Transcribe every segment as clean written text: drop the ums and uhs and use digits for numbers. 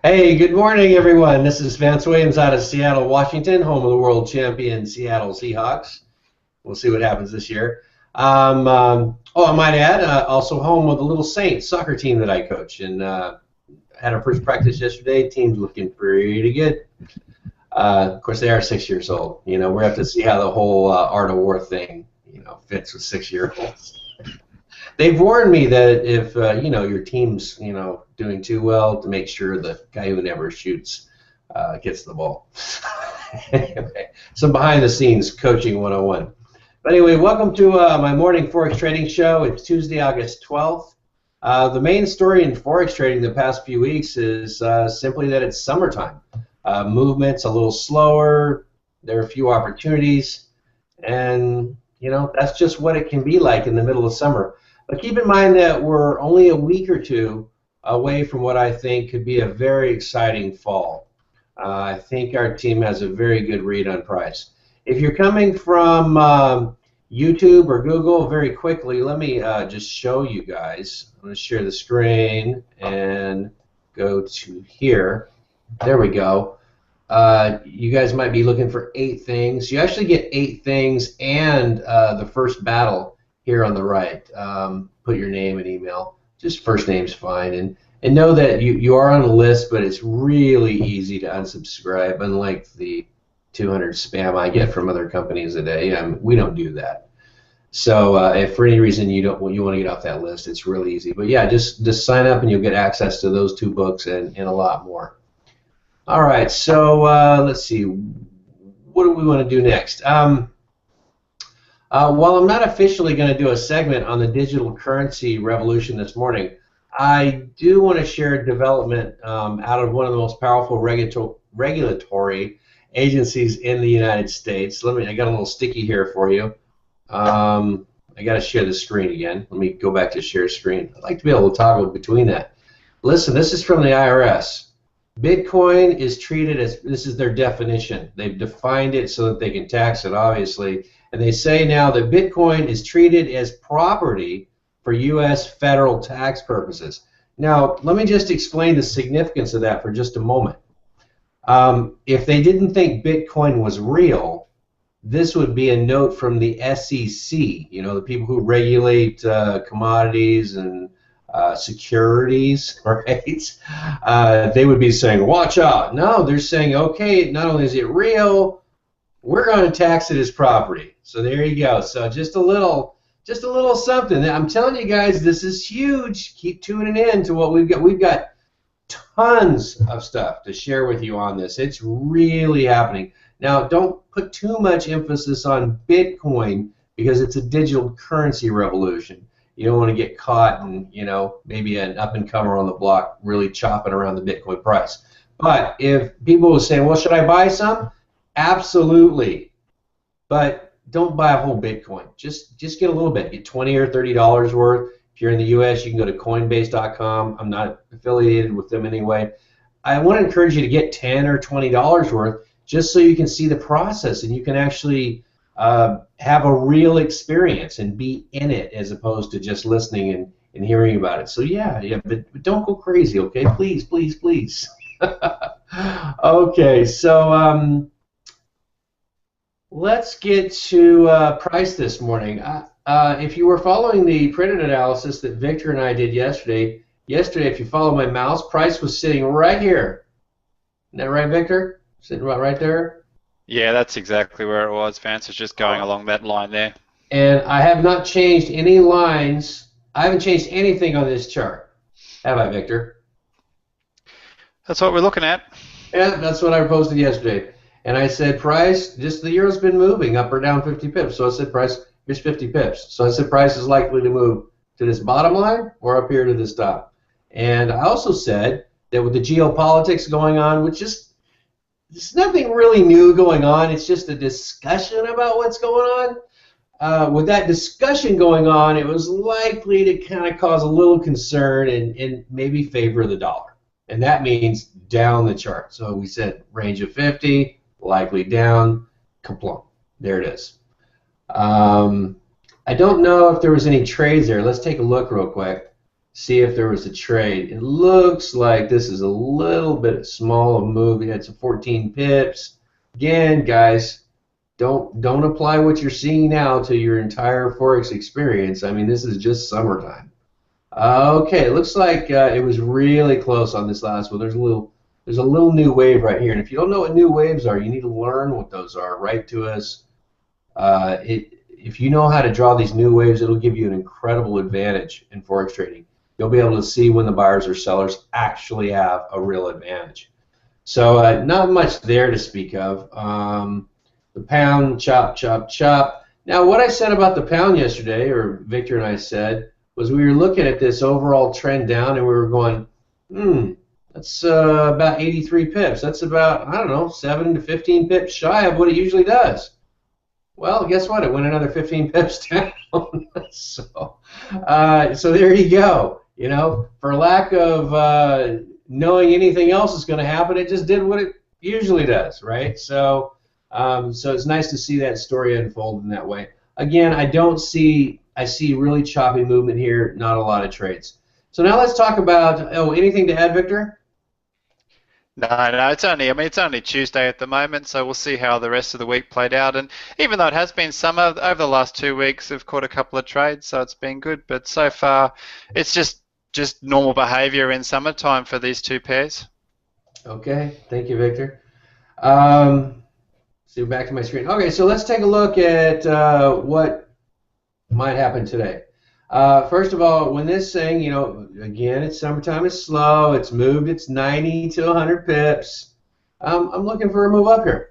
Hey, good morning, everyone. This is Vance Williams out of Seattle, Washington, home of the world champion Seattle Seahawks. We'll see what happens this year. I might add, also home of the Little Saints soccer team that I coach, and had our first practice yesterday. Team's looking pretty good. Of course, they are 6 years old. We have to see how the whole art of war thing, fits with 6 year olds. They've warned me that if your team's doing too well, to make sure the guy who never shoots gets the ball. Anyway, some behind the scenes coaching 101. But anyway, welcome to my morning Forex trading show. It's Tuesday, August 12th. The main story in Forex trading the past few weeks is simply that it's summertime. Movement's a little slower. There are a few opportunities, and that's just what it can be like in the middle of summer. But keep in mind that we're only a week or two away from what I think could be a very exciting fall. I think our team has a very good read on price. If you're coming from YouTube or Google, very quickly, let me just show you guys. I'm going to share the screen and go to here. There we go. You guys might be looking for 8 things. You actually get 8 things and the first battle here on the right. Put your name and email. Just first name's fine. And know that you are on a list, but it's really easy to unsubscribe, unlike the 200 spam I get from other companies a day. We don't do that. So if for any reason you want to get off that list, it's really easy. But yeah, just sign up and you'll get access to those 2 books and a lot more. All right, so let's see. What do we want to do next? While I'm not officially going to do a segment on the digital currency revolution this morning, I do want to share a development out of one of the most powerful regulatory agencies in the United States. I got a little sticky here for you. I got to share the screen again. Let me go back to share screen. I'd like to be able to toggle between that. Listen, this is from the IRS. Bitcoin is treated as, this is their definition. They've defined it so that they can tax it, obviously. And they say now that Bitcoin is treated as property for U.S. federal tax purposes. Now, let me just explain the significance of that for just a moment. If they didn't think Bitcoin was real, this would be a note from the SEC, the people who regulate commodities and securities, right? They would be saying, watch out. No, they're saying, okay, not only is it real, we're going to tax it as property. So there you go. So just a little something. I'm telling you guys, this is huge. Keep tuning in to what we've got. We've got tons of stuff to share with you on this. It's really happening. Now, don't put too much emphasis on Bitcoin because it's a digital currency revolution. You don't want to get caught and, maybe an up-and-comer on the block really chopping around the Bitcoin price. But if people are saying, well, should I buy some? Absolutely. But don't buy a whole Bitcoin. Just get a little bit. Get $20 or $30 worth. If you're in the U.S., you can go to Coinbase.com. I'm not affiliated with them anyway. I want to encourage you to get $10 or $20 worth just so you can see the process and you can actually have a real experience and be in it as opposed to just listening and hearing about it. So yeah, but don't go crazy, okay? Please, please, please. Okay, so let's get to price this morning. If you were following the printed analysis that Victor and I did yesterday, if you follow my mouse, price was sitting right here. Isn't that right, Victor? Sitting right there? Yeah, that's exactly where it was. Vance is just going along that line there. And I have not changed any lines. I haven't changed anything on this chart. Have I, Victor? That's what we're looking at. Yeah, that's what I posted yesterday. And I said price, just the euro's been moving up or down 50 pips. So I said price, here's 50 pips. So I said price is likely to move to this bottom line or up here to this top. And I also said that with the geopolitics going on, which is there's nothing really new going on. It's just a discussion about what's going on. With that discussion going on, it was likely to kind of cause a little concern and maybe favor the dollar. And that means down the chart. So we said range of 50, likely down, kaplunk. There it is. I don't know if there was any trades there. Let's take a look real quick. see if there was a trade. It looks like this is a little bit small of a move. It's a 14 pips. Again, guys, don't apply what you're seeing now to your entire Forex experience. I mean, this is just summertime. Okay, it looks like it was really close on this last one. There's a little new wave right here, and if you don't know what new waves are, you need to learn what those are. Write to us. If you know how to draw these new waves, it'll give you an incredible advantage in Forex trading. You'll be able to see when the buyers or sellers actually have a real advantage. So not much there to speak of. The pound, chop, chop, chop. Now, what I said about the pound yesterday, or Victor and I said, was we were looking at this overall trend down, and we were going, that's about 83 pips. That's about, I don't know, 7 to 15 pips shy of what it usually does. Well, guess what? It went another 15 pips down. So there you go. You know, for lack of knowing anything else is going to happen, it just did what it usually does, right? So it's nice to see that story unfold in that way. Again, I see really choppy movement here, not a lot of trades. So now let's talk about, anything to add, Victor? No, it's only Tuesday at the moment, so we'll see how the rest of the week played out. And even though it has been summer, over the last 2 weeks, we've caught a couple of trades, so it's been good. But so far, it's just normal behavior in summertime for these two pairs. Okay, thank you, Victor. So back to my screen. Okay, so let's take a look at what might happen today. First of all, when this thing, again, it's summertime, it's slow, it's moved, it's 90 to 100 pips. I'm looking for a move up here.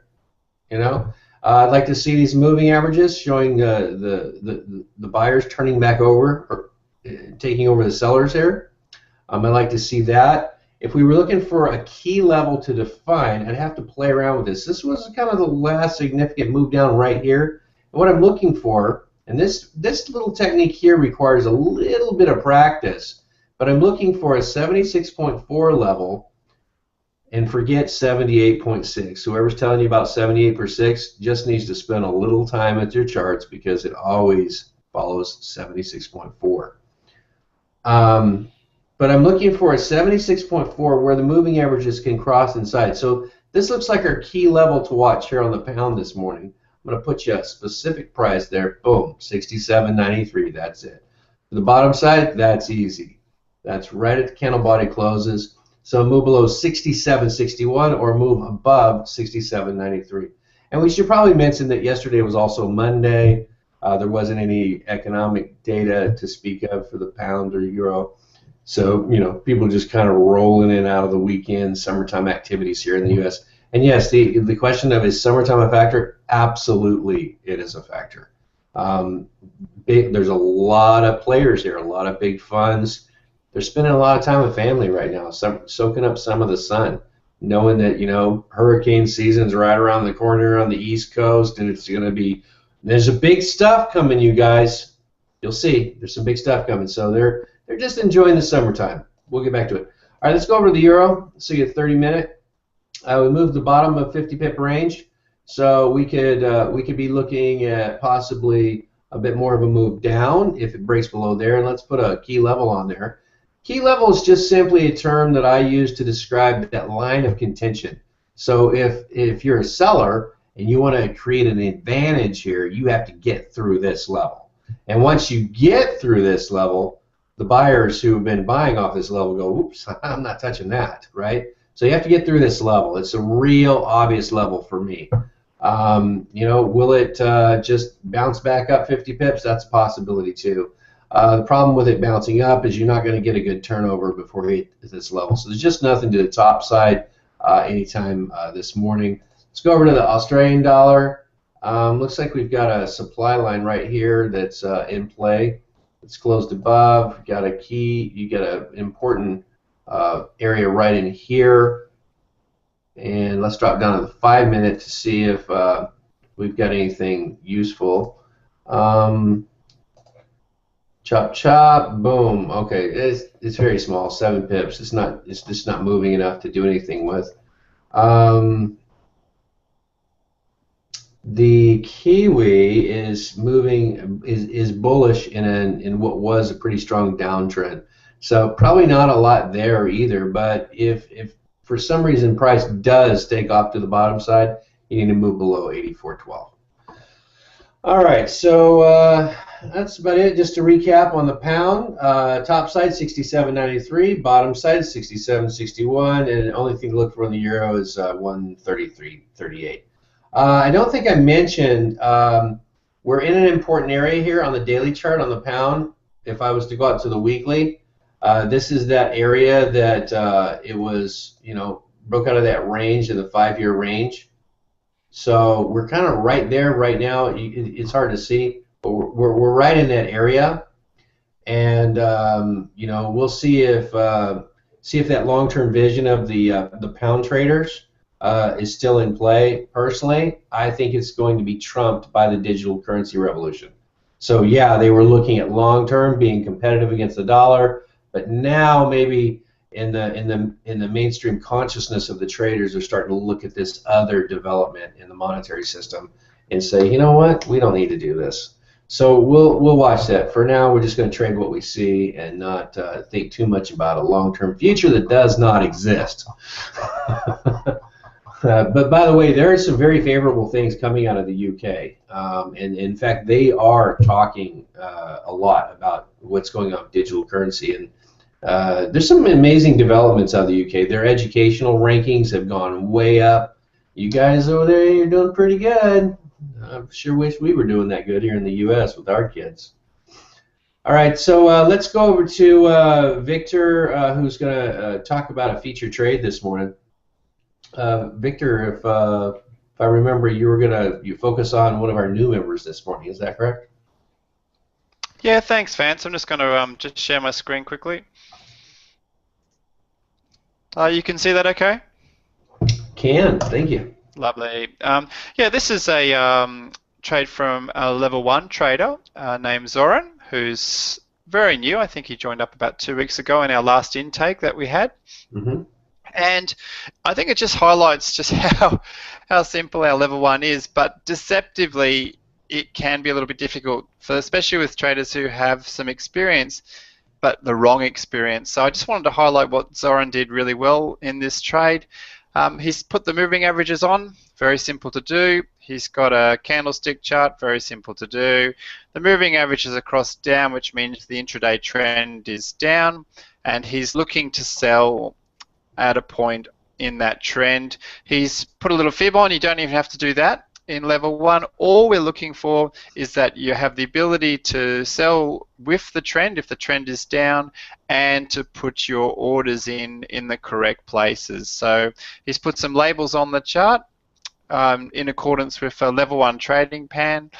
I'd like to see these moving averages showing the buyers turning back over or taking over the sellers here. I'd like to see that. If we were looking for a key level to define, I'd have to play around with this. This was kind of the last significant move down right here. And what I'm looking for, and this little technique here requires a little bit of practice, but I'm looking for a 76.4 level and forget 78.6. Whoever's telling you about 78.6 just needs to spend a little time at your charts because it always follows 76.4. But I'm looking for a 76.4 where the moving averages can cross inside. So this looks like our key level to watch here on the pound this morning. I'm going to put you a specific price there. Boom, 67.93. That's it. To the bottom side, that's easy. That's right at the candle body closes. So move below 67.61 or move above 67.93. And we should probably mention that yesterday was also Monday. There wasn't any economic data to speak of for the pound or euro. So, people just kind of rolling in and out of the weekend, summertime activities here in the U.S. And yes, the question of is summertime a factor? Absolutely, it is a factor. There's a lot of players here, a lot of big funds. They're spending a lot of time with family right now, soaking up some of the sun, knowing that, hurricane season's right around the corner on the East Coast, and it's going to be, there's a big stuff coming, you guys. You'll see, there's some big stuff coming. So they're just enjoying the summertime. We'll get back to it. All right, let's go over to the euro. Let's see a 30-minute. We moved the bottom of 50 pip range, so we could be looking at possibly a bit more of a move down if it breaks below there. And let's put a key level on there. Key level is just simply a term that I use to describe that line of contention. So if you're a seller and you want to create an advantage here, you have to get through this level. And once you get through this level, the buyers who have been buying off this level go, oops, I'm not touching that, right? So you have to get through this level. It's a real obvious level for me. Will it just bounce back up 50 pips? That's a possibility too. The problem with it bouncing up is you're not going to get a good turnover before you hit this level. So there's just nothing to the top side anytime this morning. Let's go over to the Australian dollar. Looks like we've got a supply line right here that's in play. It's closed above. Got a key. You got an important area right in here. And let's drop down to the 5-minute to see if we've got anything useful. Chop chop. Boom. Okay. It's very small. 7 pips. It's just not moving enough to do anything with. The Kiwi is moving is bullish in what was a pretty strong downtrend. So probably not a lot there either. But if for some reason price does take off to the bottom side, you need to move below 84.12. All right, so that's about it. Just to recap on the pound, top side 67.93, bottom side 67.61, and the only thing to look for in the euro is 133.38. I don't think I mentioned we're in an important area here on the daily chart on the pound. If I was to go out to the weekly, this is that area that it was, broke out of that range in the 5-year range. So we're kind of right there right now. It's hard to see, but we're right in that area, and we'll see if that long-term vision of the pound traders is still in play. Personally, I think it's going to be trumped by the digital currency revolution. So yeah, they were looking at long-term being competitive against the dollar, but now maybe in the mainstream consciousness of the traders are starting to look at this other development in the monetary system and say, you know what, we don't need to do this. So we'll watch that. For now, we're just going to trade what we see and not think too much about a long-term future that does not exist. But by the way, there are some very favorable things coming out of the UK. And in fact, they are talking a lot about what's going on with digital currency. And there's some amazing developments out of the UK. Their educational rankings have gone way up. You guys over there, you're doing pretty good. I sure wish we were doing that good here in the US with our kids. All right, so let's go over to Victor, who's going to talk about a feature trade this morning. Victor, if I remember, you focus on one of our new members this morning. Is that correct? Yeah, thanks, Vance. I'm just going to just share my screen quickly. You can see that okay? Can, thank you. Lovely. Yeah, this is a trade from a level 1 trader named Zoran, who's very new. I think he joined up about 2 weeks ago in our last intake that we had. Mm-hmm. And I think it just highlights just how simple our level 1 is, but deceptively it can be a little bit difficult, especially with traders who have some experience, but the wrong experience. So I just wanted to highlight what Zoran did really well in this trade. He's put the moving averages on, very simple to do. He's got a candlestick chart, very simple to do. The moving average is across down, which means the intraday trend is down, and he's looking to sell at a point in that trend. He's put a little fib on. You don't even have to do that in level 1. All we're looking for is that you have the ability to sell with the trend if the trend is down, and to put your orders in the correct places. So he's put some labels on the chart in accordance with a level 1 trading pan,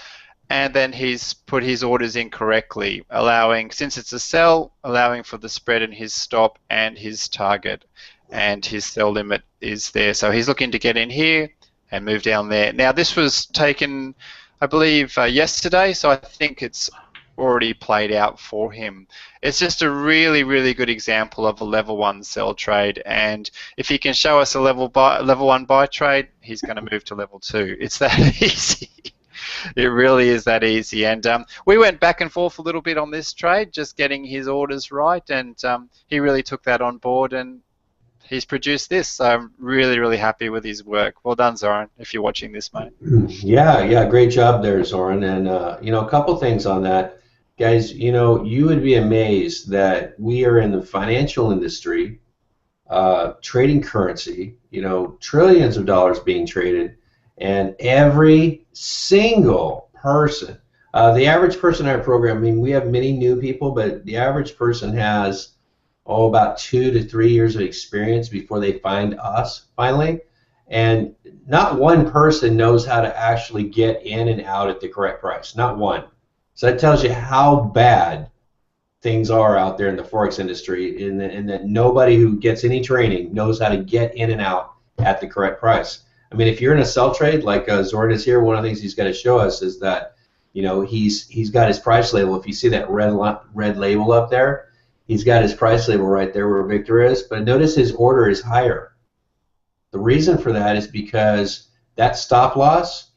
and then he's put his orders in correctly, allowing, since it's a sell, allowing for the spread in his stop and his target, and his sell limit is there. So he's looking to get in here and move down there. Now this was taken, I believe, yesterday, so I think it's already played out for him. It's just a really, really good example of a level 1 sell trade, and if he can show us a level 1 buy trade, he's going to move to level 2. It's that easy. It really is that easy. And we went back and forth a little bit on this trade, just getting his orders right, and he really took that on board, and he's produced this. So I'm really, really happy with his work. Well done, Zoran, if you're watching this, mate. Yeah, great job there, Zoran. And a couple things on that, guys. You would be amazed that we are in the financial industry, trading currency. Trillions of dollars being traded, and every single person, the average person in our program. I mean, we have many new people, but the average person has about 2 to 3 years of experience before they find us finally, and not one person knows how to actually get in and out at the correct price. Not one. So that tells you how bad things are out there in the Forex industry, and that nobody who gets any training knows how to get in and out at the correct price. I mean, if you're in a sell trade like Zoran is here, one of the things he's got to show us is that he's got his price label. If you see that red label up there, he's got his price label right there where Victor is, but notice his order is higher. The reason for that is because that stop loss,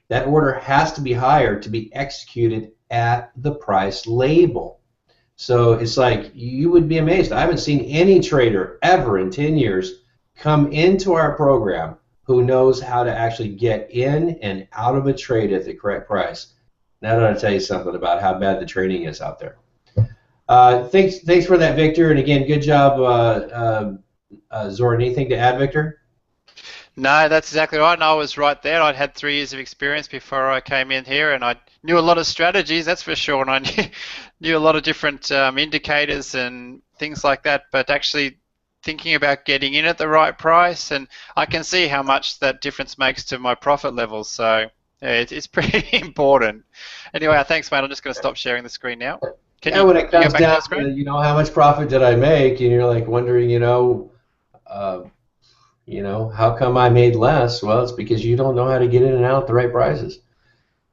that order has to be higher to be executed at the price label. So it's like you would be amazed. I haven't seen any trader ever in 10 years come into our program who knows how to actually get in and out of a trade at the correct price. Now that I tell you something about how bad the trading is out there. Thanks for that, Victor. And again, good job, Zoran. Anything to add, Victor? No, that's exactly right. And I was right there. I'd had 3 years of experience before I came in here, and I knew a lot of strategies, that's for sure. And I knew a lot of different indicators and things like that. But actually thinking about getting in at the right price, and I can see how much that difference makes to my profit levels. So it's pretty important. Anyway, thanks, mate. I'm just going to stop sharing the screen now. When it comes down to, how much profit did I make, and you're like wondering, how come I made less? Well, it's because you don't know how to get in and out at the right prices.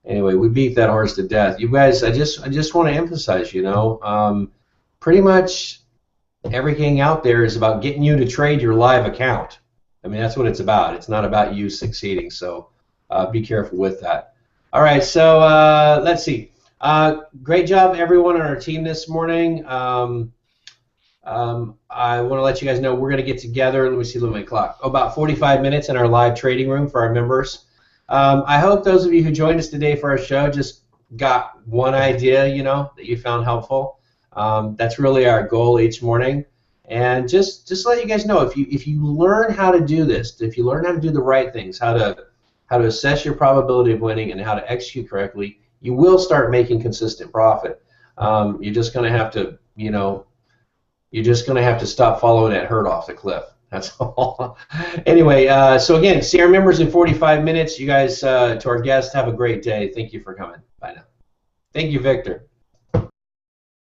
Anyway, we beat that horse to death. You guys, I just want to emphasize, pretty much everything out there is about getting you to trade your live account. I mean, that's what it's about. It's not about you succeeding. So be careful with that. All right, so let's see. Great job, everyone on our team this morning. I want to let you guys know we're going to get together. Let me see, look at my clock. About 45 minutes in our live trading room for our members. I hope those of you who joined us today for our show just got one idea, that you found helpful. That's really our goal each morning. And just let you guys know, if you learn how to do this, if you learn how to do the right things, how to assess your probability of winning and how to execute correctly, you will start making consistent profit. You're just going to have to, you're just going to have to stop following that herd off the cliff. That's all. Anyway, so again, see our members in 45 minutes. You guys, to our guests, have a great day. Thank you for coming. Bye now. Thank you, Victor.